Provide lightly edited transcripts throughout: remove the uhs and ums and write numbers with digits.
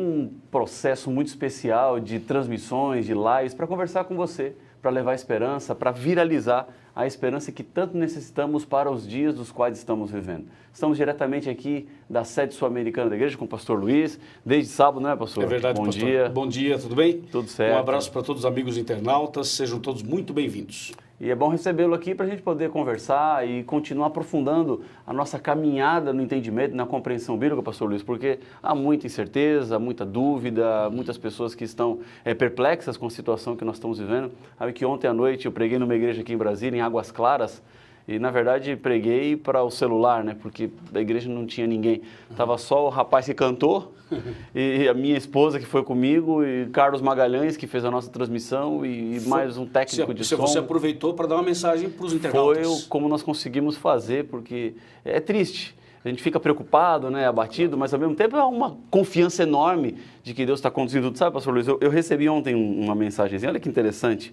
um processo muito especial de transmissões, de lives, para conversar com você, para levar esperança, para viralizar a esperança que tanto necessitamos para os dias dos quais estamos vivendo. Estamos diretamente aqui da sede sul-americana da igreja com o pastor Luiz, desde sábado, não é, pastor? É verdade, Bom pastor. dia. Bom dia, tudo bem? Tudo certo. Um abraço para todos os amigos internautas, sejam todos muito bem-vindos. E é bom recebê-lo aqui para a gente poder conversar e continuar aprofundando a nossa caminhada no entendimento e na compreensão bíblica, pastor Luiz, porque há muita incerteza, muita dúvida, muitas pessoas que estão perplexas com a situação que nós estamos vivendo. Sabe que ontem à noite eu preguei numa igreja aqui em Brasília, em Águas Claras, e na verdade preguei para o celular, né? Porque a igreja não tinha ninguém. Tava só o rapaz que cantou e a minha esposa que foi comigo e Carlos Magalhães que fez a nossa transmissão e mais um técnico de som. Você aproveitou para dar uma mensagem para os internautas. Foi como nós conseguimos fazer, porque é triste. A gente fica preocupado, né, abatido, mas ao mesmo tempo é uma confiança enorme de que Deus está conduzindo tudo. Sabe, pastor Luiz, eu recebi ontem uma mensagenzinha, olha que interessante,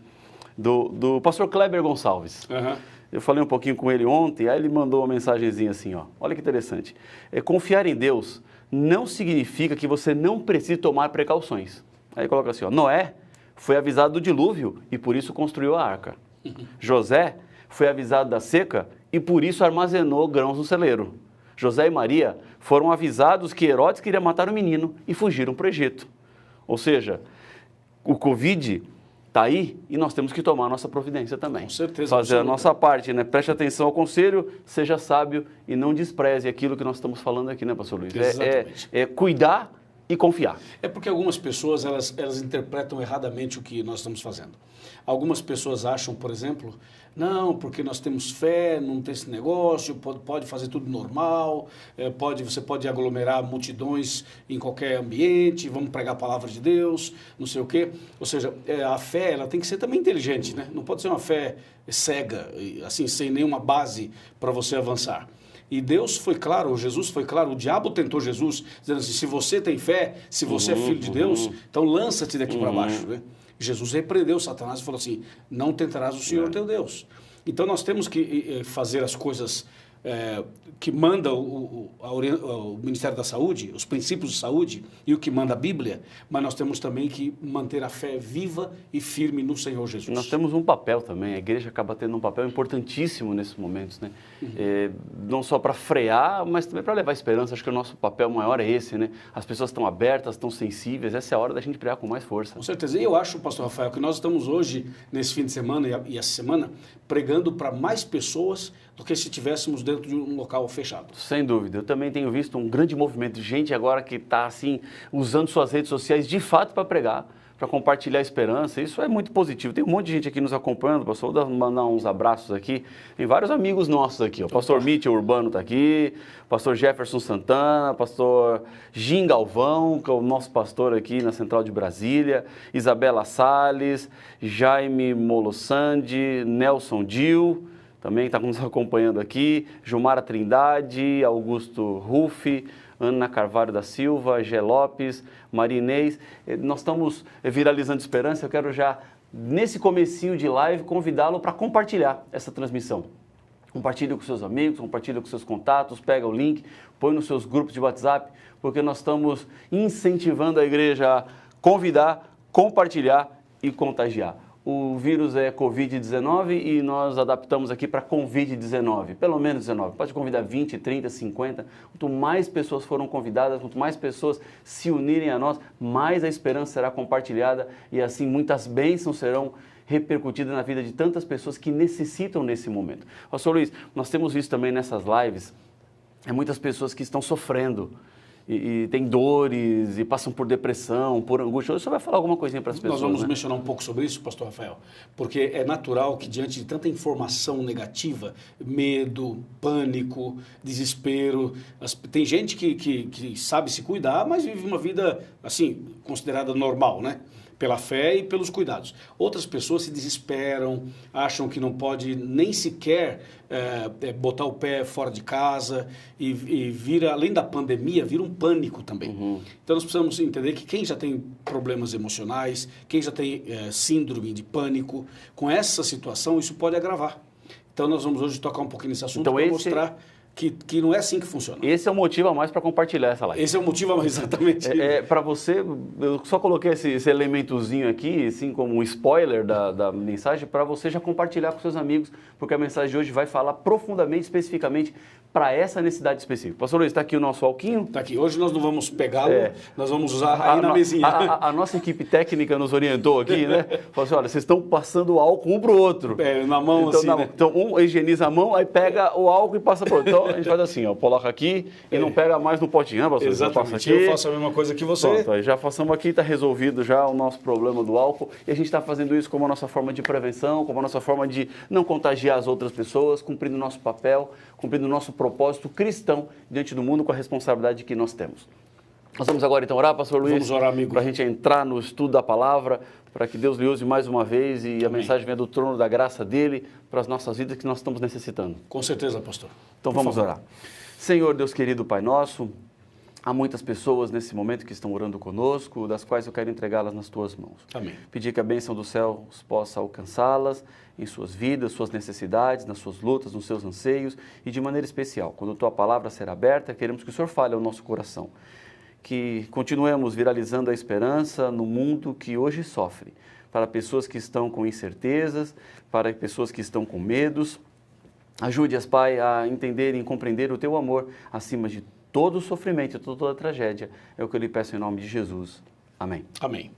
do pastor Kleber Gonçalves. Eu falei um pouquinho com ele ontem, aí ele mandou uma mensagenzinha assim, ó. Olha que interessante. Confiar em Deus não significa que você não precise tomar precauções. Aí coloca assim, ó. Noé foi avisado do dilúvio e por isso construiu a arca. José foi avisado da seca e por isso armazenou grãos no celeiro. José e Maria foram avisados que Herodes queria matar o menino e fugiram para o Egito. Ou seja, o Covid está aí e nós temos que tomar a nossa providência também. Com certeza. Fazer a nossa parte, né? Preste atenção ao conselho, seja sábio e não despreze aquilo que nós estamos falando aqui, né, pastor Luiz? Exatamente. É cuidar e confiar. É porque algumas pessoas, elas interpretam erradamente o que nós estamos fazendo. Algumas pessoas acham, por exemplo, não, porque nós temos fé, não tem esse negócio, pode fazer tudo normal, você pode aglomerar multidões em qualquer ambiente, vamos pregar a palavra de Deus, não sei o quê. Ou seja, a fé ela tem que ser também inteligente, né? Não pode ser uma fé cega, assim, sem nenhuma base para você avançar. E Deus foi claro, Jesus foi claro, o diabo tentou Jesus, dizendo assim, se você tem fé, se você é filho de Deus, então lança-te daqui para baixo, né? Jesus repreendeu Satanás e falou assim, não tentarás o Senhor teu Deus. Então nós temos que fazer as coisas que manda o Ministério da Saúde, os princípios de saúde e o que manda a Bíblia, mas nós temos também que manter a fé viva e firme no Senhor Jesus. Nós temos um papel também, a igreja acaba tendo um papel importantíssimo nesses momentos, né? Não só para frear, mas também para levar esperança. Acho que o nosso papel maior é esse, né? As pessoas estão abertas, estão sensíveis, essa é a hora da gente pregar com mais força. Com certeza, e eu acho, pastor Rafael, que nós estamos hoje, nesse fim de semana e essa semana, pregando para mais pessoas do que se estivéssemos dentro de um local fechado. Sem dúvida. Eu também tenho visto um grande movimento de gente agora que está assim, usando suas redes sociais de fato para pregar, para compartilhar esperança. Isso é muito positivo. Tem um monte de gente aqui nos acompanhando, pastor. Vou mandar uns abraços aqui. Tem vários amigos nossos aqui. O pastor Mitchell Urbano está aqui, pastor Jefferson Santana, pastor Gin Galvão, que é o nosso pastor aqui na Central de Brasília, Isabela Salles, Jaime Molossandi, Nelson Dil, também está nos acompanhando aqui, Gilmara Trindade, Augusto Ruffi, Ana Carvalho da Silva, Gé Lopes, Maria Inês. Nós estamos viralizando esperança. Eu quero já, nesse comecinho de live, convidá-lo para compartilhar essa transmissão. Compartilhe com seus amigos, compartilhe com seus contatos, pega o link, põe nos seus grupos de WhatsApp, porque nós estamos incentivando a igreja a convidar, compartilhar e contagiar. O vírus é Covid-19 e nós adaptamos aqui para Convide-19, pelo menos 19. Pode convidar 20, 30, 50. Quanto mais pessoas foram convidadas, quanto mais pessoas se unirem a nós, mais a esperança será compartilhada e assim muitas bênçãos serão repercutidas na vida de tantas pessoas que necessitam nesse momento. Pastor Luiz, nós temos visto também nessas lives muitas pessoas que estão sofrendo. E tem dores, e passam por depressão, por angústia. Você vai falar alguma coisinha para as pessoas? Nós vamos né? mencionar um pouco sobre isso, pastor Rafael, porque é natural que diante de tanta informação negativa, medo, pânico, desespero, tem gente que sabe se cuidar, mas vive uma vida, assim, considerada normal, né? Pela fé e pelos cuidados. Outras pessoas se desesperam, acham que não pode nem sequer botar o pé fora de casa e vira, além da pandemia, vira um pânico também. Então nós precisamos entender que quem já tem problemas emocionais, quem já tem síndrome de pânico, com essa situação isso pode agravar. Então nós vamos hoje tocar um pouquinho nesse assunto para mostrar que não é assim que funciona. Esse é o motivo a mais para compartilhar essa live. Esse é o motivo exatamente. Para você, eu só coloquei esse elementozinho aqui, assim como um spoiler da mensagem, para você já compartilhar com seus amigos, porque a mensagem de hoje vai falar profundamente, especificamente, para essa necessidade específica. Pastor Luiz, está aqui o nosso alquinho. Está aqui. Hoje nós não vamos pegá-lo, nós vamos usar aí na mesinha. A nossa equipe técnica nos orientou aqui, né? Falou assim, olha, vocês estão passando o álcool um para o outro. Na mão então, assim, né? Então, um higieniza a mão, aí pega o álcool e passa para o outro. Então, a gente faz assim, ó, coloca aqui e não pega mais no potinho, né, pastor? Exatamente. Passa aqui. Eu faço a mesma coisa que você. Pronto, aí já passamos aqui, está resolvido já o nosso problema do álcool. E a gente está fazendo isso como a nossa forma de prevenção, como a nossa forma de não contagiar as outras pessoas, cumprindo o nosso papel, cumprindo o nosso propósito cristão diante do mundo com a responsabilidade que nós temos. Nós vamos agora então orar, pastor Luiz? Vamos orar, amigo. Para a gente entrar no estudo da palavra, para que Deus lhe use mais uma vez e a mensagem venha do trono da graça dele para as nossas vidas que nós estamos necessitando. Com certeza, pastor. Então vamos orar. Senhor, Deus querido, Pai nosso, há muitas pessoas nesse momento que estão orando conosco, das quais eu quero entregá-las nas tuas mãos. Amém. Pedir que a bênção do céu possa alcançá-las em suas vidas, suas necessidades, nas suas lutas, nos seus anseios e de maneira especial. Quando a tua palavra será aberta, queremos que o Senhor fale ao nosso coração. Que continuemos viralizando a esperança no mundo que hoje sofre, para pessoas que estão com incertezas, para pessoas que estão com medos. Ajude-as, Pai, a entenderem e compreender o teu amor acima de todo o sofrimento e toda a tragédia. É o que eu lhe peço em nome de Jesus. Amém. Amém.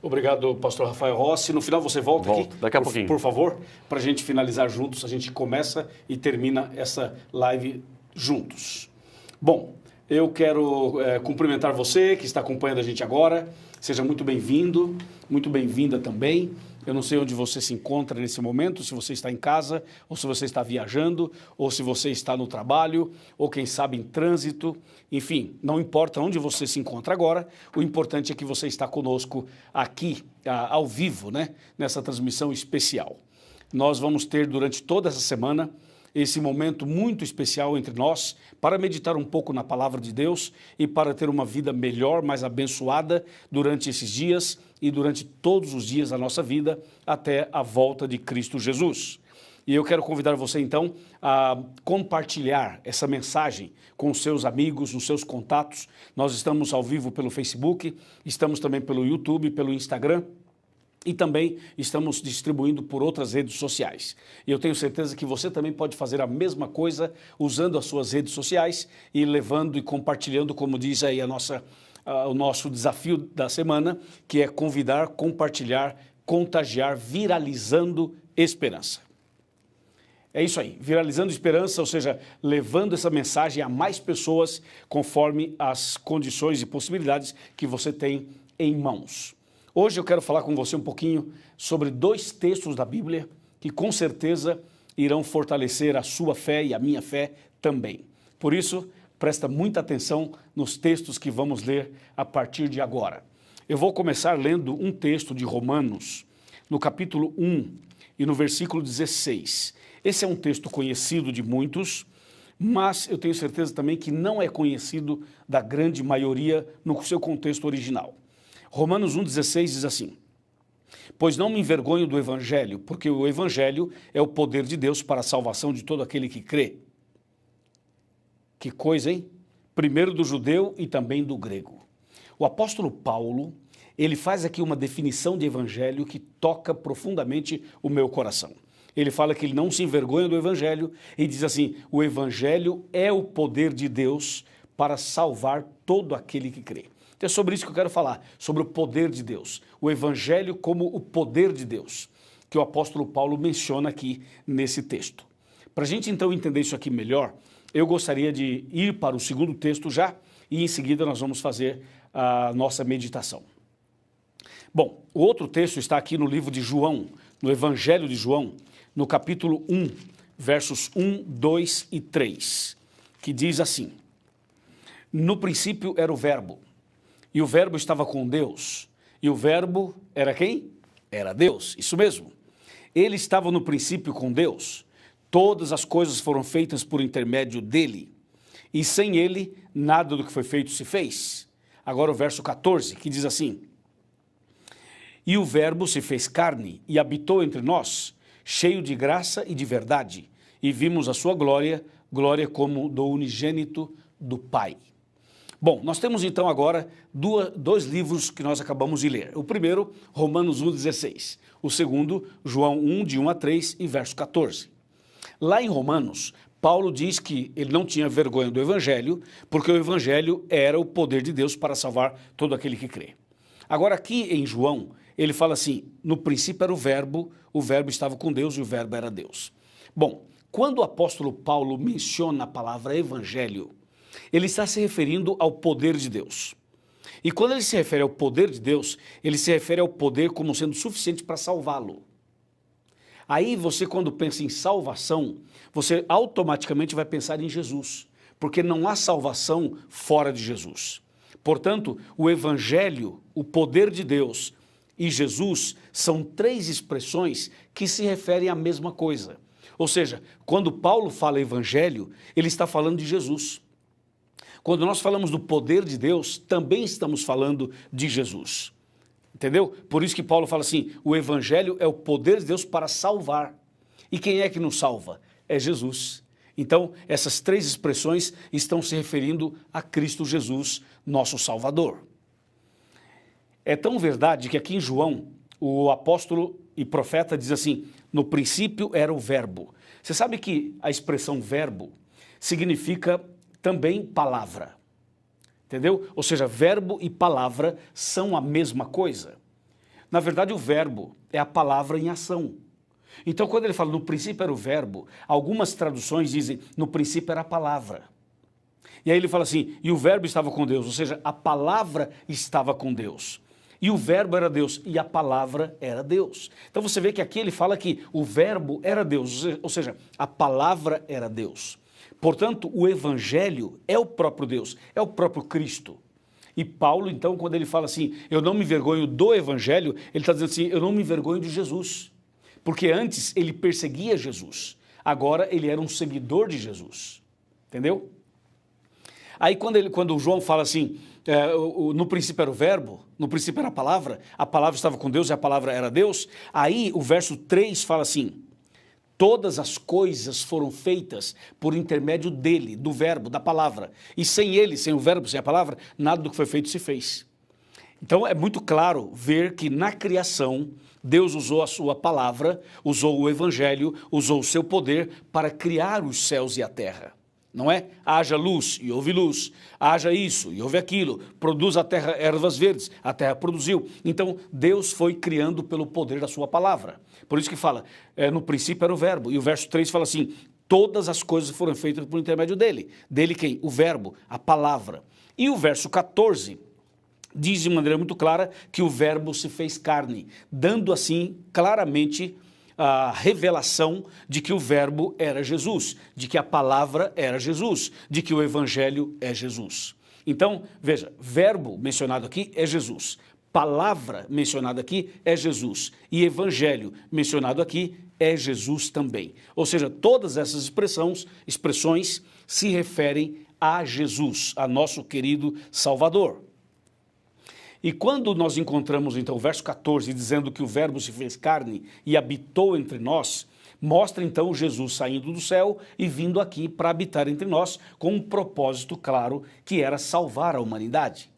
Obrigado, pastor Rafael Rossi. No final você volta aqui, daqui a pouquinho. Por favor, para a gente finalizar juntos. A gente começa e termina essa live juntos. Bom, eu quero cumprimentar você que está acompanhando a gente agora. Seja muito bem-vindo, muito bem-vinda também. Eu não sei onde você se encontra nesse momento, se você está em casa, ou se você está viajando, ou se você está no trabalho, ou quem sabe em trânsito. Enfim, não importa onde você se encontra agora, o importante é que você está conosco aqui, ao vivo, né? Nessa transmissão especial. Nós vamos ter durante toda essa semana esse momento muito especial entre nós para meditar um pouco na palavra de Deus e para ter uma vida melhor, mais abençoada durante esses dias e durante todos os dias da nossa vida até a volta de Cristo Jesus. E eu quero convidar você então a compartilhar essa mensagem com os seus amigos, os seus contatos. Nós estamos ao vivo pelo Facebook, estamos também pelo YouTube, pelo Instagram. E também estamos distribuindo por outras redes sociais. E eu tenho certeza que você também pode fazer a mesma coisa usando as suas redes sociais e levando e compartilhando, como diz aí o nosso desafio da semana, que é convidar, compartilhar, contagiar, viralizando esperança. É isso aí, viralizando esperança, ou seja, levando essa mensagem a mais pessoas conforme as condições e possibilidades que você tem em mãos. Hoje eu quero falar com você um pouquinho sobre 2 textos da Bíblia que com certeza irão fortalecer a sua fé e a minha fé também. Por isso, presta muita atenção nos textos que vamos ler a partir de agora. Eu vou começar lendo um texto de Romanos, no capítulo 1 e no versículo 16. Esse é um texto conhecido de muitos, mas eu tenho certeza também que não é conhecido da grande maioria no seu contexto original. Romanos 1,16 diz assim: pois não me envergonho do Evangelho, porque o Evangelho é o poder de Deus para a salvação de todo aquele que crê. Que coisa, hein? Primeiro do judeu e também do grego. O apóstolo Paulo, ele faz aqui uma definição de Evangelho que toca profundamente o meu coração. Ele fala que ele não se envergonha do Evangelho e diz assim: o Evangelho é o poder de Deus para salvar todo aquele que crê. Então é sobre isso que eu quero falar, sobre o poder de Deus, o Evangelho como o poder de Deus, que o apóstolo Paulo menciona aqui nesse texto. Para a gente então entender isso aqui melhor, eu gostaria de ir para o segundo texto já, e em seguida nós vamos fazer a nossa meditação. Bom, o outro texto está aqui no livro de João, no Evangelho de João, no capítulo 1, versos 1, 2 e 3, que diz assim: no princípio era o Verbo, e o Verbo estava com Deus, e o Verbo era quem? Era Deus, isso mesmo. Ele estava no princípio com Deus, todas as coisas foram feitas por intermédio dele, e sem ele, nada do que foi feito se fez. Agora o verso 14, que diz assim: e o Verbo se fez carne e habitou entre nós, cheio de graça e de verdade, e vimos a sua glória, glória como do unigênito do Pai. Bom, nós temos então agora dois livros que nós acabamos de ler. O primeiro, Romanos 1,16. O segundo, João 1, de 1 a 3 e verso 14. Lá em Romanos, Paulo diz que ele não tinha vergonha do Evangelho, porque o Evangelho era o poder de Deus para salvar todo aquele que crê. Agora aqui em João, ele fala assim, no princípio era o verbo estava com Deus e o verbo era Deus. Bom, quando o apóstolo Paulo menciona a palavra Evangelho, ele está se referindo ao poder de Deus. E quando ele se refere ao poder de Deus, ele se refere ao poder como sendo suficiente para salvá-lo. Aí você, quando pensa em salvação, você automaticamente vai pensar em Jesus, porque não há salvação fora de Jesus. Portanto, o Evangelho, o poder de Deus e Jesus são três expressões que se referem à mesma coisa. Ou seja, quando Paulo fala Evangelho, ele está falando de Jesus. Quando nós falamos do poder de Deus, também estamos falando de Jesus. Entendeu? Por isso que Paulo fala assim, o Evangelho é o poder de Deus para salvar. E quem é que nos salva? É Jesus. Então, essas três expressões estão se referindo a Cristo Jesus, nosso Salvador. É tão verdade que aqui em João, o apóstolo e profeta diz assim, no princípio era o verbo. Você sabe que a expressão verbo significa também palavra. Entendeu? Ou seja, verbo e palavra são a mesma coisa. Na verdade, o verbo é a palavra em ação. Então, quando ele fala no princípio era o verbo, algumas traduções dizem no princípio era a palavra. E aí ele fala assim, e o verbo estava com Deus, ou seja, a palavra estava com Deus. E o verbo era Deus, e a palavra era Deus. Então você vê que aqui ele fala que o verbo era Deus, ou seja, a palavra era Deus. Portanto, o Evangelho é o próprio Deus, é o próprio Cristo. E Paulo, então, quando ele fala assim, eu não me envergonho do Evangelho, ele está dizendo assim, eu não me envergonho de Jesus. Porque antes ele perseguia Jesus, agora ele era um seguidor de Jesus. Entendeu? Aí quando o João fala assim, no princípio era o verbo, no princípio era a palavra estava com Deus e a palavra era Deus, aí o verso 3 fala assim, todas as coisas foram feitas por intermédio dele, do verbo, da palavra. E sem ele, sem o verbo, sem a palavra, nada do que foi feito se fez. Então é muito claro ver que na criação, Deus usou a sua palavra, usou o Evangelho, usou o seu poder para criar os céus e a terra. Não é? Haja luz e houve luz, haja isso e houve aquilo, produz a terra ervas verdes, a terra produziu. Então Deus foi criando pelo poder da sua palavra. Por isso que fala, no princípio era o verbo, e o verso 3 fala assim, todas as coisas foram feitas por intermédio dele. Dele quem? O verbo, a palavra. E o verso 14 diz de maneira muito clara que o verbo se fez carne, dando assim claramente a revelação de que o verbo era Jesus, de que a palavra era Jesus, de que o Evangelho é Jesus. Então, veja, verbo mencionado aqui é Jesus, palavra mencionada aqui é Jesus e Evangelho mencionado aqui é Jesus também. Ou seja, todas essas expressões se referem a Jesus, a nosso querido Salvador. E quando nós encontramos, então, o verso 14, dizendo que o verbo se fez carne e habitou entre nós, mostra, então, Jesus saindo do céu e vindo aqui para habitar entre nós com um propósito claro, que era salvar a humanidade.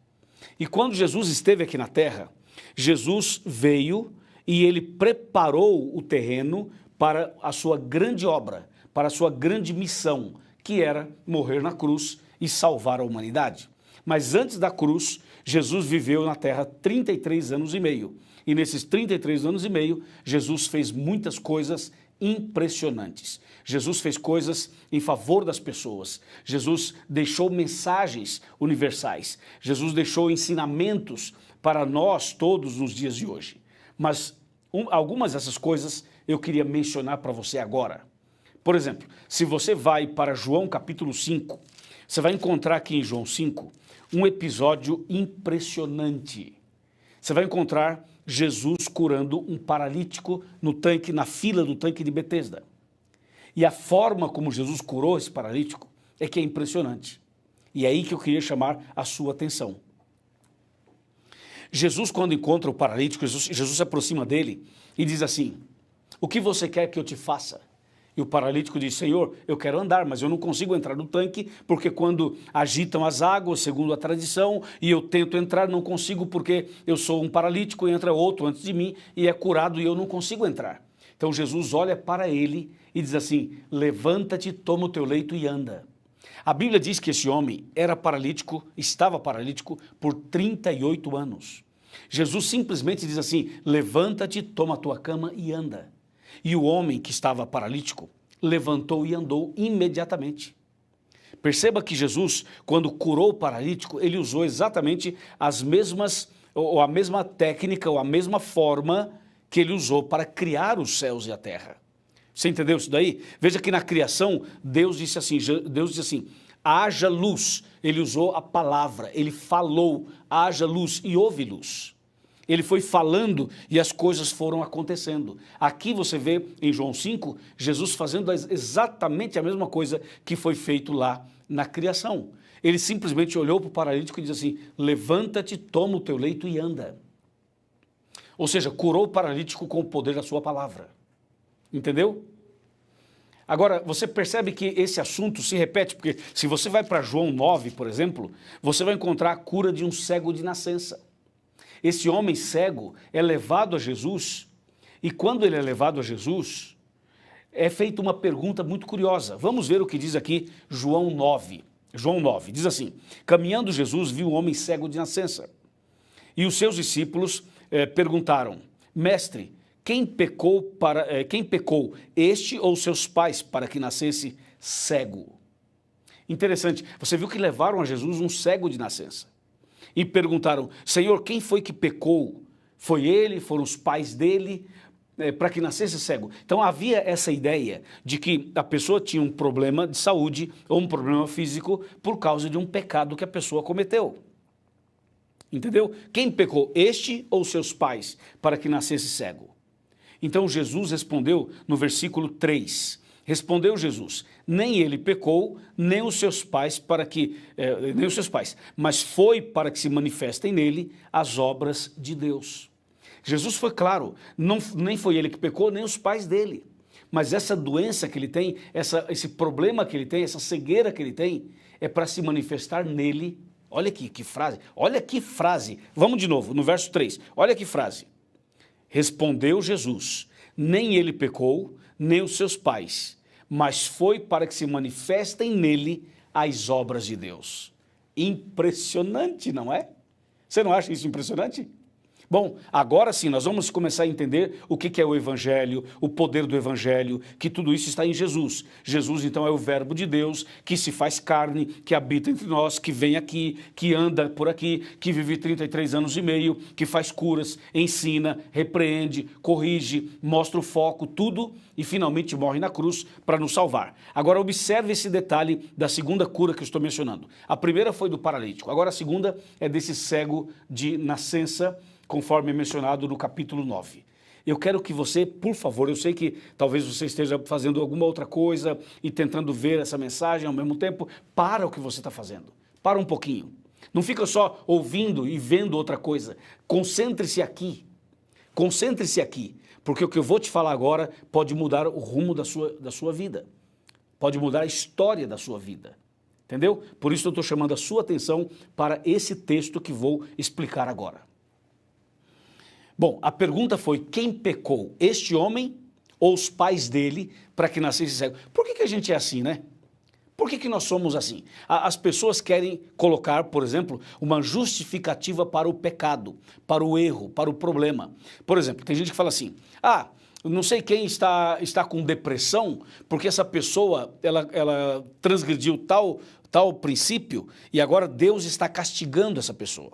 E quando Jesus esteve aqui na terra, Jesus veio e ele preparou o terreno para a sua grande obra, para a sua grande missão, que era morrer na cruz e salvar a humanidade. Mas antes da cruz, Jesus viveu na terra 33 anos e meio. E nesses 33 anos e meio, Jesus fez muitas coisas impressionantes. Jesus fez coisas em favor das pessoas. Jesus deixou mensagens universais. Jesus deixou ensinamentos para nós todos nos dias de hoje. Mas algumas dessas coisas eu queria mencionar para você agora. Por exemplo, se você vai para João capítulo 5, você vai encontrar aqui em João 5 um episódio impressionante. Você vai encontrar Jesus curando um paralítico no tanque, na fila do tanque de Betesda. E a forma como Jesus curou esse paralítico é que é impressionante. E é aí que eu queria chamar a sua atenção. Jesus, quando encontra o paralítico, Jesus se aproxima dele e diz assim, o que você quer que eu te faça? E o paralítico diz, Senhor, eu quero andar, mas eu não consigo entrar no tanque, porque quando agitam as águas, segundo a tradição, e eu tento entrar, não consigo porque eu sou um paralítico e entra outro antes de mim e é curado e eu não consigo entrar. Então Jesus olha para ele e diz assim, levanta-te, toma o teu leito e anda. A Bíblia diz que esse homem era paralítico, estava paralítico por 38 anos. Jesus simplesmente diz assim, levanta-te, toma a tua cama e anda. E o homem que estava paralítico levantou e andou imediatamente. Perceba que Jesus, quando curou o paralítico, ele usou exatamente as mesmas, ou a mesma técnica, ou a mesma forma que ele usou para criar os céus e a terra. Você entendeu isso daí? Veja que na criação, Deus disse assim, haja luz. Ele usou a palavra, ele falou, haja luz e houve luz. Ele foi falando e as coisas foram acontecendo. Aqui você vê em João 5, Jesus fazendo exatamente a mesma coisa que foi feito lá na criação. Ele simplesmente olhou para o paralítico e disse assim, levanta-te, toma o teu leito e anda. Ou seja, curou o paralítico com o poder da sua palavra. Entendeu? Agora, você percebe que esse assunto se repete, porque se você vai para João 9, por exemplo, você vai encontrar a cura de um cego de nascença. Esse homem cego é levado a Jesus, e quando ele é levado a Jesus, é feita uma pergunta muito curiosa. Vamos ver o que diz aqui João 9. João 9, diz assim, caminhando Jesus viu um homem cego de nascença, e os seus discípulos perguntaram, mestre, quem pecou, este ou seus pais, para que nascesse cego? Interessante, você viu que levaram a Jesus um cego de nascença. E perguntaram, Senhor, quem foi que pecou? Foi ele? Foram os pais dele? Para que nascesse cego. Então havia essa ideia de que a pessoa tinha um problema de saúde ou um problema físico por causa de um pecado que a pessoa cometeu. Entendeu? Quem pecou? Este ou seus pais? Para que nascesse cego. Então Jesus respondeu no versículo 3, respondeu Jesus, nem ele pecou, nem os seus pais, mas foi para que se manifestem nele as obras de Deus. Jesus foi claro, nem foi ele que pecou, nem os pais dele. Mas essa doença que ele tem, esse problema que ele tem, essa cegueira que ele tem, é para se manifestar nele. Olha aqui, que frase. Vamos de novo, no verso 3, olha que frase. Respondeu Jesus, nem ele pecou, nem os seus pais, mas foi para que se manifestem nele as obras de Deus. Impressionante, não é? Você não acha isso impressionante? Bom, agora sim, nós vamos começar a entender o que é o Evangelho, o poder do Evangelho, que tudo isso está em Jesus. Jesus, então, é o verbo de Deus, que se faz carne, que habita entre nós, que vem aqui, que anda por aqui, que vive 33 anos e meio, que faz curas, ensina, repreende, corrige, mostra o foco, tudo, e finalmente morre na cruz para nos salvar. Agora, observe esse detalhe da segunda cura que eu estou mencionando. A primeira foi do paralítico, agora a segunda é desse cego de nascença, conforme mencionado no capítulo 9. Eu quero que você, por favor, eu sei que talvez você esteja fazendo alguma outra coisa e tentando ver essa mensagem ao mesmo tempo, para o que você está fazendo. Para um pouquinho. Não fica só ouvindo e vendo outra coisa. Concentre-se aqui. Concentre-se aqui. Porque o que eu vou te falar agora pode mudar o rumo da sua vida. Pode mudar a história da sua vida. Entendeu? Por isso eu estou chamando a sua atenção para esse texto que vou explicar agora. Bom, a pergunta foi, quem pecou? Este homem ou os pais dele para que nascesse cego? Por que a gente é assim, né? Por que nós somos assim? As pessoas querem colocar, por exemplo, uma justificativa para o pecado, para o erro, para o problema. Por exemplo, tem gente que fala assim, não sei quem está com depressão, porque essa pessoa, ela transgrediu tal princípio e agora Deus está castigando essa pessoa.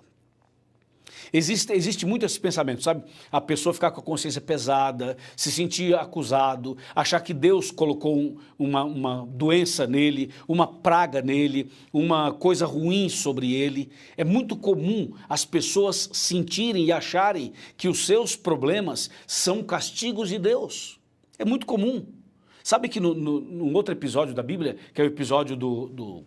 Existe muito esse pensamento, sabe? A pessoa ficar com a consciência pesada, se sentir acusado, achar que Deus colocou uma doença nele, uma praga nele, uma coisa ruim sobre ele. É muito comum as pessoas sentirem e acharem que os seus problemas são castigos de Deus. É muito comum. Sabe que num outro episódio da Bíblia, que é o episódio do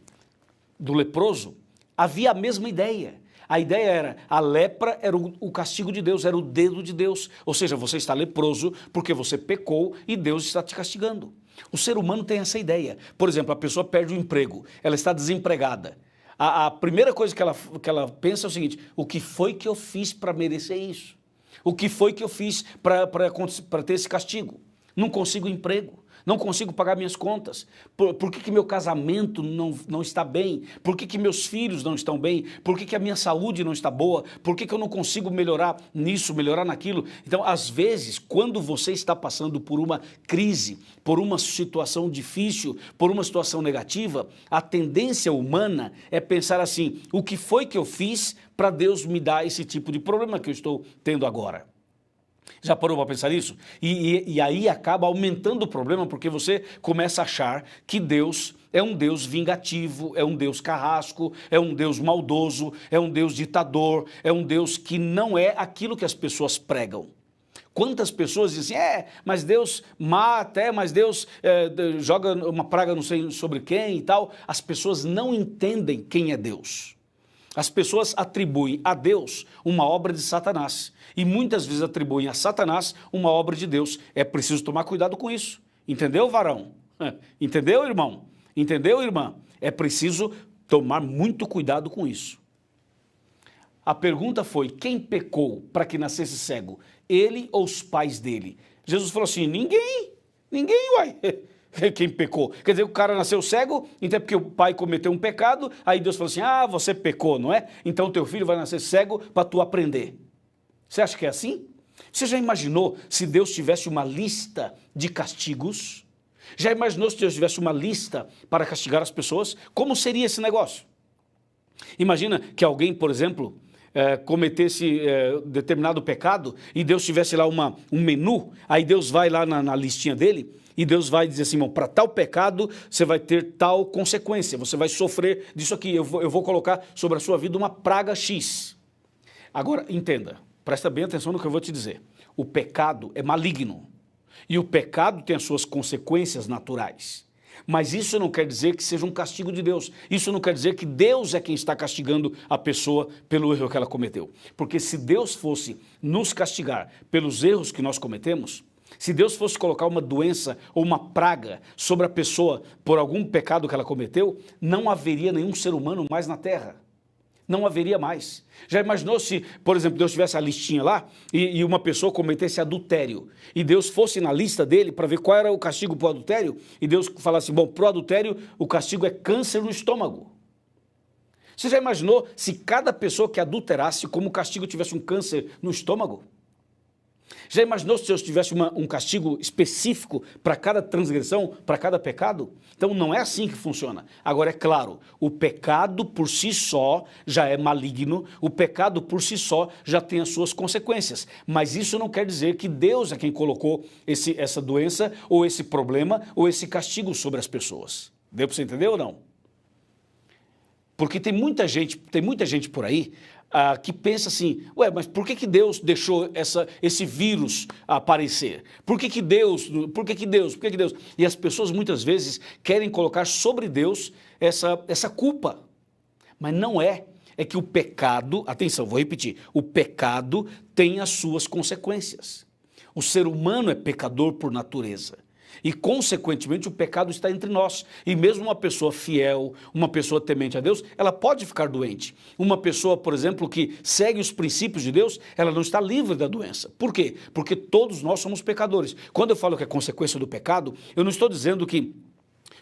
leproso, havia a mesma ideia. A ideia era, a lepra era o castigo de Deus, era o dedo de Deus. Ou seja, você está leproso porque você pecou e Deus está te castigando. O ser humano tem essa ideia. Por exemplo, a pessoa perde o emprego, ela está desempregada. A primeira coisa que ela pensa é o seguinte: o que foi que eu fiz para merecer isso? O que foi que eu fiz para ter esse castigo? Não consigo emprego, não consigo pagar minhas contas. Por que meu casamento não está bem? Por que meus filhos não estão bem? Por que a minha saúde não está boa? Por que eu não consigo melhorar nisso, melhorar naquilo? Então, às vezes, quando você está passando por uma crise, por uma situação difícil, por uma situação negativa, a tendência humana é pensar assim: o que foi que eu fiz para Deus me dar esse tipo de problema que eu estou tendo agora? Já parou para pensar nisso? E aí acaba aumentando o problema, porque você começa a achar que Deus é um Deus vingativo, é um Deus carrasco, é um Deus maldoso, é um Deus ditador, é um Deus que não é aquilo que as pessoas pregam. Quantas pessoas dizem assim: mas Deus mata, mas Deus joga uma praga não sei sobre quem e tal. As pessoas não entendem quem é Deus. As pessoas atribuem a Deus uma obra de Satanás e muitas vezes atribuem a Satanás uma obra de Deus. É preciso tomar cuidado com isso. Entendeu, varão? Entendeu, irmão? Entendeu, irmã? É preciso tomar muito cuidado com isso. A pergunta foi: quem pecou para que nascesse cego? Ele ou os pais dele? Jesus falou assim: ninguém, uai. Quem pecou? Quer dizer, o cara nasceu cego, então é porque o pai cometeu um pecado, aí Deus falou assim: você pecou, não é? Então teu filho vai nascer cego para tu aprender. Você acha que é assim? Você já imaginou se Deus tivesse uma lista de castigos? Já imaginou se Deus tivesse uma lista para castigar as pessoas? Como seria esse negócio? Imagina que alguém, por exemplo, cometesse determinado pecado e Deus tivesse lá um menu, aí Deus vai lá na listinha dele e Deus vai dizer assim: para tal pecado você vai ter tal consequência, você vai sofrer disso aqui, eu vou colocar sobre a sua vida uma praga X. Agora, entenda, presta bem atenção no que eu vou te dizer. O pecado é maligno e o pecado tem as suas consequências naturais. Mas isso não quer dizer que seja um castigo de Deus. Isso não quer dizer que Deus é quem está castigando a pessoa pelo erro que ela cometeu. Porque se Deus fosse nos castigar pelos erros que nós cometemos, se Deus fosse colocar uma doença ou uma praga sobre a pessoa por algum pecado que ela cometeu, não haveria nenhum ser humano mais na terra. Não haveria mais. Já imaginou se, por exemplo, Deus tivesse a listinha lá e uma pessoa cometesse adultério e Deus fosse na lista dele para ver qual era o castigo para o adultério e Deus falasse: bom, para o adultério o castigo é câncer no estômago. Você já imaginou se cada pessoa que adulterasse como castigo tivesse um câncer no estômago? Já imaginou se Deus tivesse um castigo específico para cada transgressão, para cada pecado? Então não é assim que funciona. Agora, é claro, o pecado por si só já é maligno, o pecado por si só já tem as suas consequências. Mas isso não quer dizer que Deus é quem colocou essa doença, ou esse problema, ou esse castigo sobre as pessoas. Deu para você entender ou não? Porque tem muita gente por aí que pensa assim: mas por que Deus deixou esse vírus aparecer? Por que Deus? E as pessoas muitas vezes querem colocar sobre Deus essa culpa. Mas não é. É que o pecado, atenção, vou repetir, o pecado tem as suas consequências. O ser humano é pecador por natureza. E, consequentemente, o pecado está entre nós. E mesmo uma pessoa fiel, uma pessoa temente a Deus, ela pode ficar doente. Uma pessoa, por exemplo, que segue os princípios de Deus, ela não está livre da doença. Por quê? Porque todos nós somos pecadores. Quando eu falo que é consequência do pecado, eu não estou dizendo que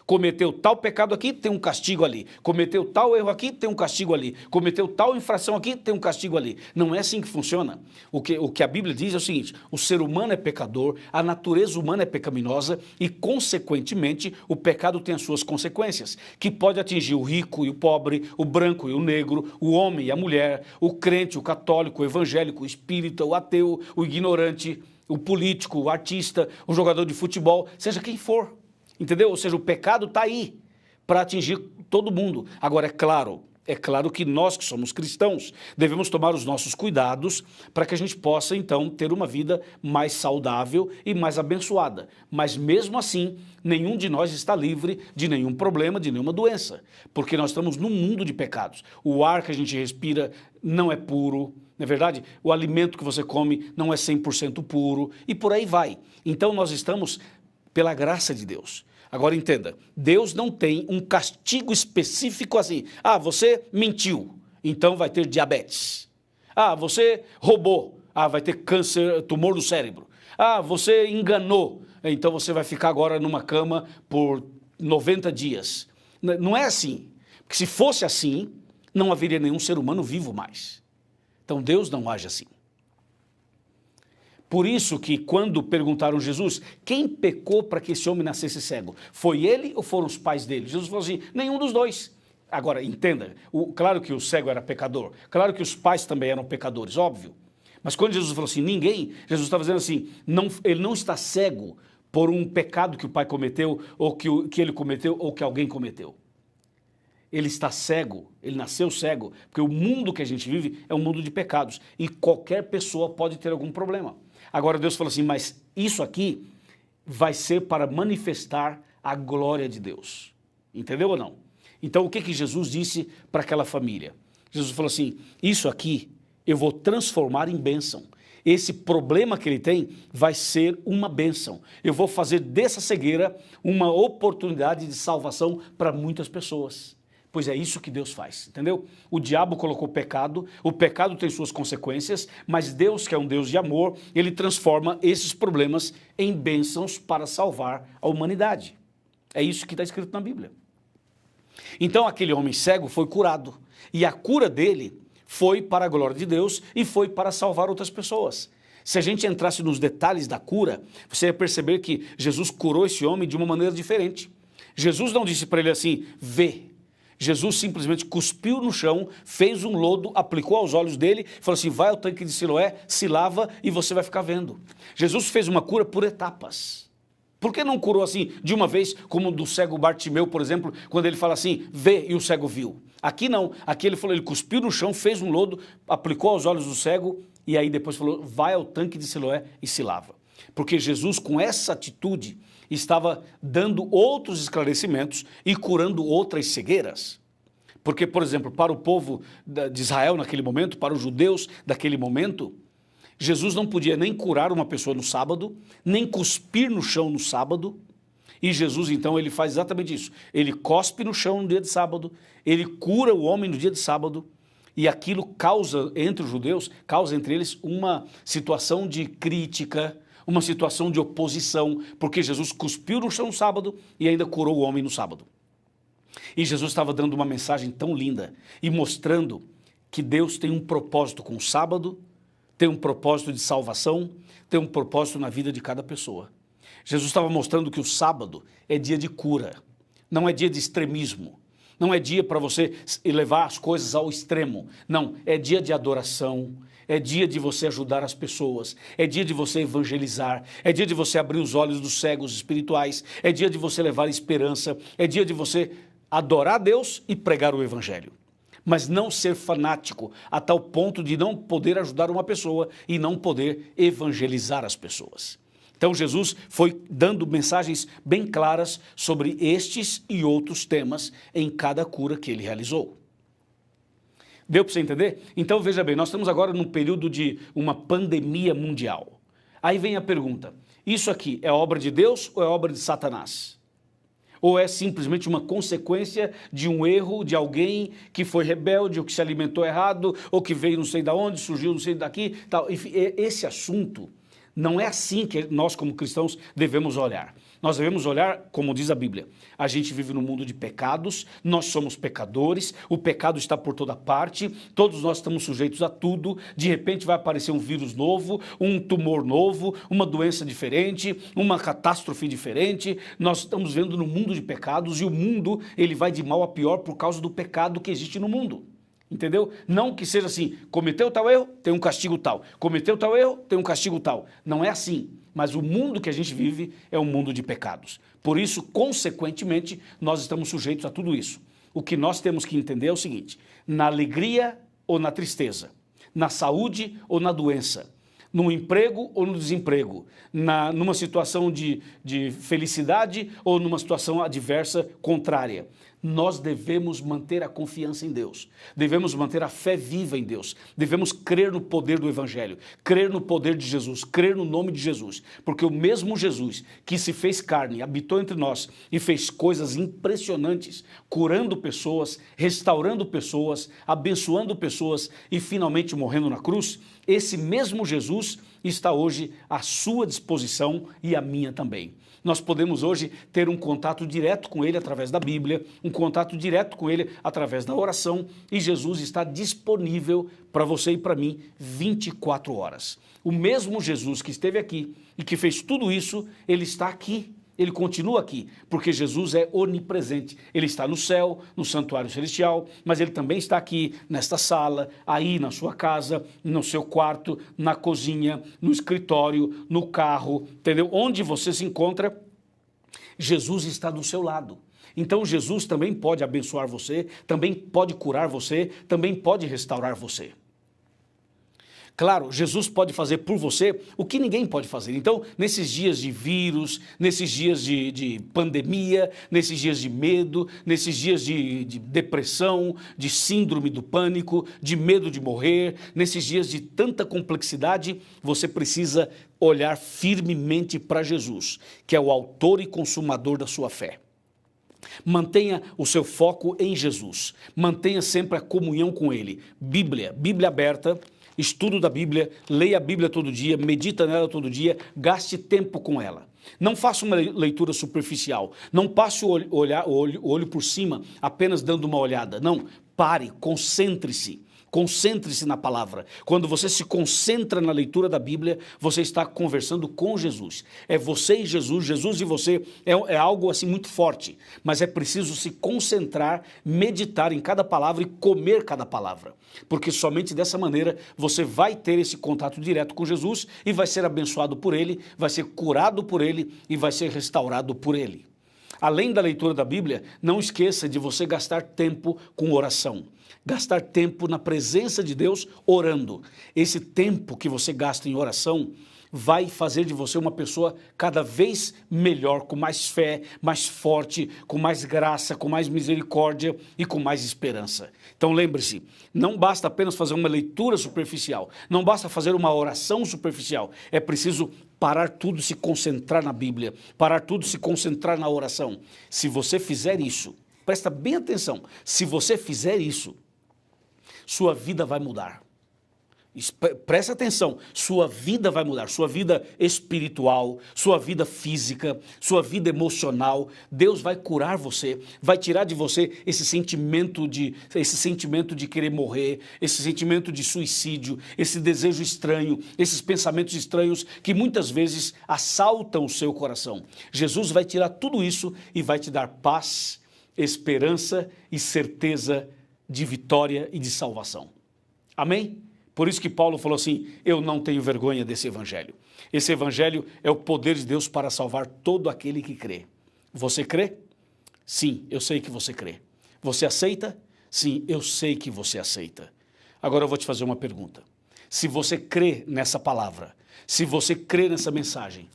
cometeu tal pecado aqui, tem um castigo ali. Cometeu tal erro aqui, tem um castigo ali. Cometeu tal infração aqui, tem um castigo ali. Não é assim que funciona. O que a Bíblia diz é o seguinte: o ser humano é pecador, a natureza humana é pecaminosa e, consequentemente, o pecado tem as suas consequências, que pode atingir o rico e o pobre, o branco e o negro, o homem e a mulher, o crente, o católico, o evangélico, o espírita, o ateu, o ignorante, o político, o artista, o jogador de futebol, seja quem for. Entendeu? Ou seja, o pecado está aí para atingir todo mundo. Agora, é claro que nós que somos cristãos devemos tomar os nossos cuidados para que a gente possa, então, ter uma vida mais saudável e mais abençoada. Mas, mesmo assim, nenhum de nós está livre de nenhum problema, de nenhuma doença, porque nós estamos num mundo de pecados. O ar que a gente respira não é puro, não é verdade? O alimento que você come não é 100% puro e por aí vai. Então, nós estamos pela graça de Deus. Agora entenda, Deus não tem um castigo específico assim. Ah, você mentiu, então vai ter diabetes. Ah, você roubou, vai ter câncer, tumor no cérebro. Ah, você enganou, então você vai ficar agora numa cama por 90 dias. Não é assim, porque se fosse assim, não haveria nenhum ser humano vivo mais. Então Deus não age assim. Por isso que quando perguntaram a Jesus, quem pecou para que esse homem nascesse cego? Foi ele ou foram os pais dele? Jesus falou assim, nenhum dos dois. Agora, entenda, claro que o cego era pecador, claro que os pais também eram pecadores, óbvio. Mas quando Jesus falou assim, ninguém, Jesus estava dizendo assim, ele não está cego por um pecado que o pai cometeu, ou que ele cometeu, ou que alguém cometeu. Ele está cego, ele nasceu cego, porque o mundo que a gente vive é um mundo de pecados, e qualquer pessoa pode ter algum problema. Agora Deus falou assim, mas isso aqui vai ser para manifestar a glória de Deus. Entendeu ou não? Então o que Jesus disse para aquela família? Jesus falou assim, isso aqui eu vou transformar em bênção. Esse problema que ele tem vai ser uma bênção. Eu vou fazer dessa cegueira uma oportunidade de salvação para muitas pessoas. Pois é isso que Deus faz, entendeu? O diabo colocou pecado, o pecado tem suas consequências, mas Deus, que é um Deus de amor, ele transforma esses problemas em bênçãos para salvar a humanidade. É isso que está escrito na Bíblia. Então aquele homem cego foi curado, e a cura dele foi para a glória de Deus e foi para salvar outras pessoas. Se a gente entrasse nos detalhes da cura, você ia perceber que Jesus curou esse homem de uma maneira diferente. Jesus não disse para ele assim, vê. Jesus simplesmente cuspiu no chão, fez um lodo, aplicou aos olhos dele, falou assim, vai ao tanque de Siloé, se lava e você vai ficar vendo. Jesus fez uma cura por etapas. Por que não curou assim de uma vez, como do cego Bartimeu, por exemplo, quando ele fala assim, vê e o cego viu? Aqui não, aqui ele falou, ele cuspiu no chão, fez um lodo, aplicou aos olhos do cego e aí depois falou, vai ao tanque de Siloé e se lava. Porque Jesus, com essa atitude, estava dando outros esclarecimentos e curando outras cegueiras. Porque, por exemplo, para o povo de Israel naquele momento, para os judeus daquele momento, Jesus não podia nem curar uma pessoa no sábado, nem cuspir no chão no sábado, e Jesus então ele faz exatamente isso. Ele cospe no chão no dia de sábado, ele cura o homem no dia de sábado, e aquilo causa entre os judeus, causa entre eles uma situação de crítica, uma situação de oposição, porque Jesus cuspiu no chão no sábado e ainda curou o homem no sábado. E Jesus estava dando uma mensagem tão linda e mostrando que Deus tem um propósito com o sábado, tem um propósito de salvação, tem um propósito na vida de cada pessoa. Jesus estava mostrando que o sábado é dia de cura, não é dia de extremismo, não é dia para você levar as coisas ao extremo, não, é dia de adoração, é dia de você ajudar as pessoas, é dia de você evangelizar, é dia de você abrir os olhos dos cegos espirituais, é dia de você levar esperança, é dia de você adorar a Deus e pregar o evangelho. Mas não ser fanático a tal ponto de não poder ajudar uma pessoa e não poder evangelizar as pessoas. Então Jesus foi dando mensagens bem claras sobre estes e outros temas em cada cura que ele realizou. Deu para você entender? Então veja bem, nós estamos agora num período de uma pandemia mundial. Aí vem a pergunta, isso aqui é obra de Deus ou é obra de Satanás? Ou é simplesmente uma consequência de um erro de alguém que foi rebelde, ou que se alimentou errado, ou que veio não sei de onde, surgiu não sei daqui, tal. Enfim, esse assunto não é assim que nós como cristãos devemos olhar. Nós devemos olhar, como diz a Bíblia, a gente vive num mundo de pecados, nós somos pecadores, o pecado está por toda parte, todos nós estamos sujeitos a tudo, de repente vai aparecer um vírus novo, um tumor novo, uma doença diferente, uma catástrofe diferente, nós estamos vendo no mundo de pecados e o mundo ele vai de mal a pior por causa do pecado que existe no mundo. Entendeu? Não que seja assim, cometeu tal erro, tem um castigo tal. Cometeu tal erro, tem um castigo tal. Não é assim. Mas o mundo que a gente vive é um mundo de pecados. Por isso, consequentemente, nós estamos sujeitos a tudo isso. O que nós temos que entender é o seguinte, na alegria ou na tristeza, na saúde ou na doença, no emprego ou no desemprego, numa situação de felicidade ou numa situação adversa, contrária. nós devemos manter a confiança em Deus, devemos manter a fé viva em Deus, devemos crer no poder do Evangelho, crer no poder de Jesus, crer no nome de Jesus, porque o mesmo Jesus que se fez carne, habitou entre nós e fez coisas impressionantes, curando pessoas, restaurando pessoas, abençoando pessoas e finalmente morrendo na cruz, esse mesmo Jesus está hoje à sua disposição e à minha também. Nós podemos hoje ter um contato direto com Ele através da Bíblia, um contato direto com Ele através da oração, e Jesus está disponível para você e para mim 24 horas. O mesmo Jesus que esteve aqui e que fez tudo isso, Ele está aqui. Ele continua aqui, porque Jesus é onipresente. Ele está no céu, no santuário celestial, mas Ele também está aqui, nesta sala, aí na sua casa, no seu quarto, na cozinha, no escritório, no carro, entendeu? Onde você se encontra, Jesus está do seu lado. Então Jesus também pode abençoar você, também pode curar você, também pode restaurar você. Claro, Jesus pode fazer por você o que ninguém pode fazer. Então, nesses dias de vírus, nesses dias de pandemia, nesses dias de medo, nesses dias de depressão, de síndrome do pânico, de medo de morrer, nesses dias de tanta complexidade, você precisa olhar firmemente para Jesus, que é o autor e consumador da sua fé. Mantenha o seu foco em Jesus, mantenha sempre a comunhão com Ele. Bíblia aberta, estudo da Bíblia, leia a Bíblia todo dia, medita nela todo dia, gaste tempo com ela. Não faça uma leitura superficial, não passe o olho por cima, apenas dando uma olhada. Não, pare, concentre-se. Concentre-se na palavra. Quando você se concentra na leitura da Bíblia, você está conversando com Jesus. É você e Jesus, Jesus e você, é algo assim muito forte. Mas é preciso se concentrar, meditar em cada palavra e comer cada palavra. Porque somente dessa maneira você vai ter esse contato direto com Jesus e vai ser abençoado por Ele, vai ser curado por Ele e vai ser restaurado por Ele. Além da leitura da Bíblia, não esqueça de você gastar tempo com oração. Gastar tempo na presença de Deus orando. Esse tempo que você gasta em oração vai fazer de você uma pessoa cada vez melhor, com mais fé, mais forte, com mais graça, com mais misericórdia e com mais esperança. Então lembre-se, não basta apenas fazer uma leitura superficial, não basta fazer uma oração superficial, é preciso parar tudo e se concentrar na Bíblia, parar tudo e se concentrar na oração. Se você fizer isso, presta bem atenção, se você fizer isso, sua vida vai mudar. Presta atenção, sua vida vai mudar, sua vida espiritual, sua vida física, sua vida emocional. Deus vai curar você, vai tirar de você esse sentimento de querer morrer, esse sentimento de suicídio, esse desejo estranho, esses pensamentos estranhos que muitas vezes assaltam o seu coração. Jesus vai tirar tudo isso e vai te dar paz, esperança e certeza de vitória e de salvação. Amém? Por isso que Paulo falou assim, eu não tenho vergonha desse evangelho. Esse evangelho é o poder de Deus para salvar todo aquele que crê. Você crê? Sim, eu sei que você crê. Você aceita? Sim, eu sei que você aceita. Agora eu vou te fazer uma pergunta. Se você crê nessa palavra, se você crê nessa mensagem,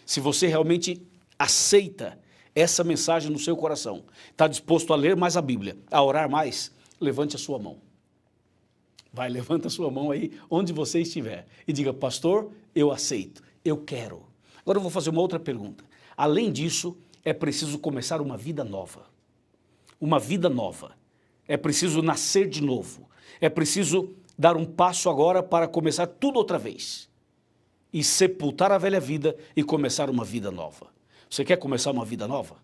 se você realmente aceita essa mensagem no seu coração, está disposto a ler mais a Bíblia, a orar mais, levante a sua mão. Vai, levanta a sua mão aí, onde você estiver, e diga, pastor, eu aceito, eu quero. Agora eu vou fazer uma outra pergunta. Além disso, é preciso começar uma vida nova. Uma vida nova. É preciso nascer de novo. É preciso dar um passo agora para começar tudo outra vez. E sepultar a velha vida e começar uma vida nova. Você quer começar uma vida nova?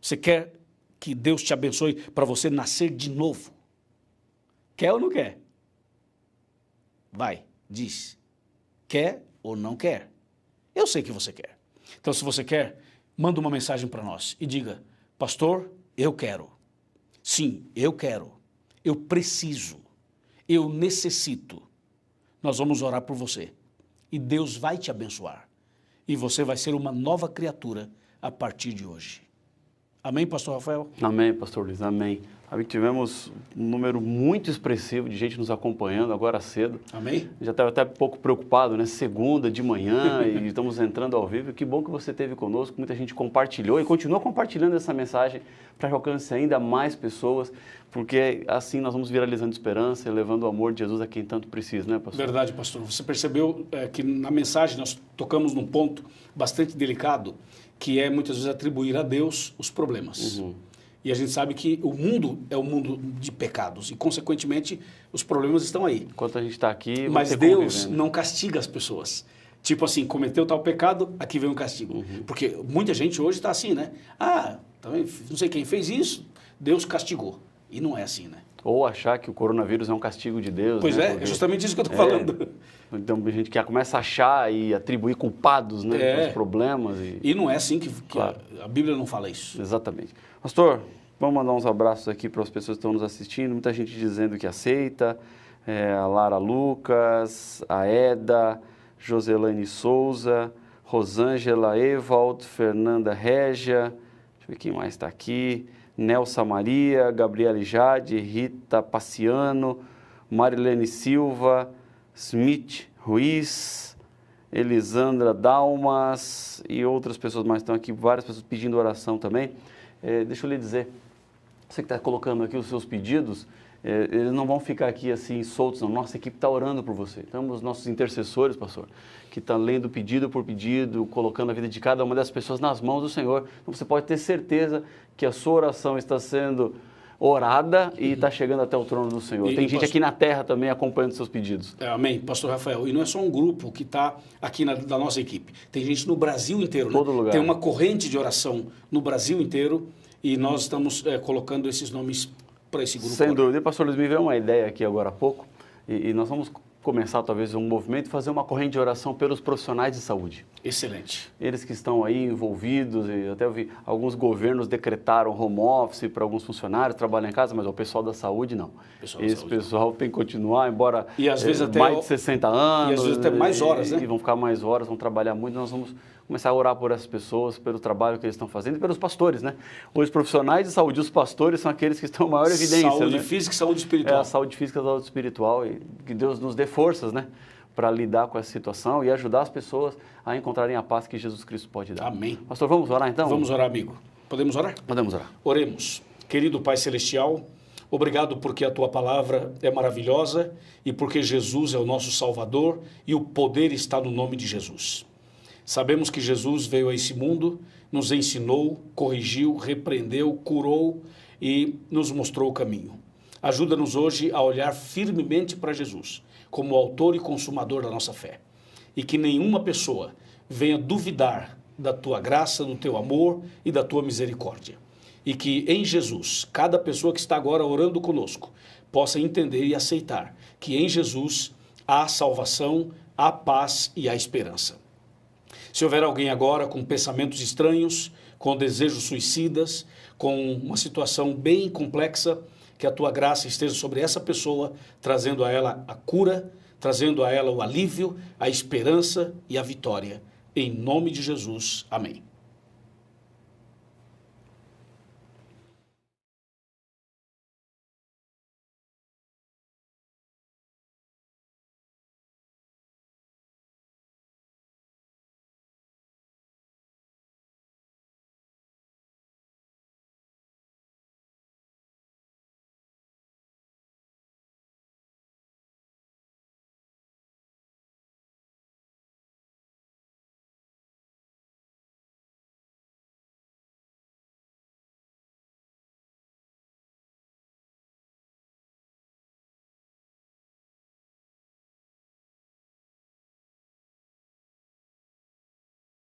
Você quer que Deus te abençoe para você nascer de novo? Quer ou não quer? Vai, diz. Quer ou não quer? Eu sei que você quer. Então, se você quer, manda uma mensagem para nós e diga, pastor, eu quero. Sim, eu quero. Eu preciso. Eu necessito. Nós vamos orar por você. E Deus vai te abençoar. E você vai ser uma nova criatura a partir de hoje. Amém, pastor Rafael? Amém, pastor Luiz, amém. Aí tivemos um número muito expressivo de gente nos acompanhando agora cedo. Amém? Já estava até um pouco preocupado, né? Segunda de manhã e estamos entrando ao vivo. Que bom que você esteve conosco, muita gente compartilhou e continua compartilhando essa mensagem para que alcance ainda mais pessoas, porque assim nós vamos viralizando esperança e levando o amor de Jesus a quem tanto precisa, né, pastor? Verdade, pastor. Você percebeu que na mensagem nós tocamos num ponto bastante delicado, que é muitas vezes atribuir a Deus os problemas. E a gente sabe que o mundo é um mundo de pecados e, consequentemente, os problemas estão aí. Enquanto a gente está aqui, mas Deus não castiga as pessoas. Tipo assim, cometeu tal pecado, aqui vem um castigo. Porque muita gente hoje está assim, né? Ah, não sei quem fez isso, Deus castigou. E não é assim, né? Ou achar que o coronavírus é um castigo de Deus. Pois né? é, é justamente isso que eu estou falando. Então a gente começa a achar e atribuir culpados, né, os problemas. E não é assim que claro. a Bíblia não fala isso. Exatamente. Pastor, vamos mandar uns abraços aqui para as pessoas que estão nos assistindo. Muita gente dizendo que aceita. A Lara Lucas, a Eda, Joselane Souza, Rosângela Evald, Fernanda Régia, deixa eu ver quem mais está aqui, Nelsa Maria, Gabriele Jade, Rita Paciano, Marilene Silva, Smith Ruiz, Elisandra Dalmas e outras pessoas mais estão aqui, várias pessoas pedindo oração também. Deixa eu lhe dizer, você que está colocando aqui os seus pedidos, eles não vão ficar aqui assim soltos, não. Nossa equipe está orando por você. Então, os nossos intercessores, pastor, que estão lendo pedido por pedido, colocando a vida de cada uma das pessoas nas mãos do Senhor. Então, você pode ter certeza que a sua oração está sendo orada e está chegando até o trono do Senhor. Tem gente aqui na terra também acompanhando seus pedidos. Amém, pastor Rafael. E não é só um grupo que está aqui da nossa equipe. Tem gente no Brasil inteiro. Todo lugar. Tem uma corrente de oração no Brasil inteiro e nós estamos colocando esses nomes para esse grupo. Sem dúvida. E, pastor Luiz, me veio uma ideia aqui agora há pouco e nós vamos começar talvez um movimento e fazer uma corrente de oração pelos profissionais de saúde. Excelente. Eles que estão aí envolvidos, e até eu vi, alguns governos decretaram home office para alguns funcionários trabalhar em casa, mas o pessoal da saúde não. Esse pessoal tem que continuar, embora e às vezes até mais de 60 anos. E às vezes até mais horas, né? E vão ficar mais horas, vão trabalhar muito. Nós vamos começar a orar por essas pessoas, pelo trabalho que eles estão fazendo e pelos pastores, né? Os profissionais de saúde, os pastores são aqueles que estão em maior evidência. Saúde física e saúde espiritual. A saúde física e a saúde espiritual. E que Deus nos dê forças, né? Para lidar com essa situação e ajudar as pessoas a encontrarem a paz que Jesus Cristo pode dar. Amém. Pastor, vamos orar então? Vamos orar, amigo. Podemos orar? Podemos orar. Oremos. Querido Pai Celestial, obrigado porque a Tua palavra é maravilhosa e porque Jesus é o nosso Salvador e o poder está no nome de Jesus. Sabemos que Jesus veio a esse mundo, nos ensinou, corrigiu, repreendeu, curou e nos mostrou o caminho. Ajuda-nos hoje a olhar firmemente para Jesus, como o autor e consumador da nossa fé. E que nenhuma pessoa venha duvidar da Tua graça, do Teu amor e da Tua misericórdia. E que em Jesus, cada pessoa que está agora orando conosco, possa entender e aceitar que em Jesus há salvação, há paz e há esperança. Se houver alguém agora com pensamentos estranhos, com desejos suicidas, com uma situação bem complexa, que a Tua graça esteja sobre essa pessoa, trazendo a ela a cura, trazendo a ela o alívio, a esperança e a vitória. Em nome de Jesus. Amém.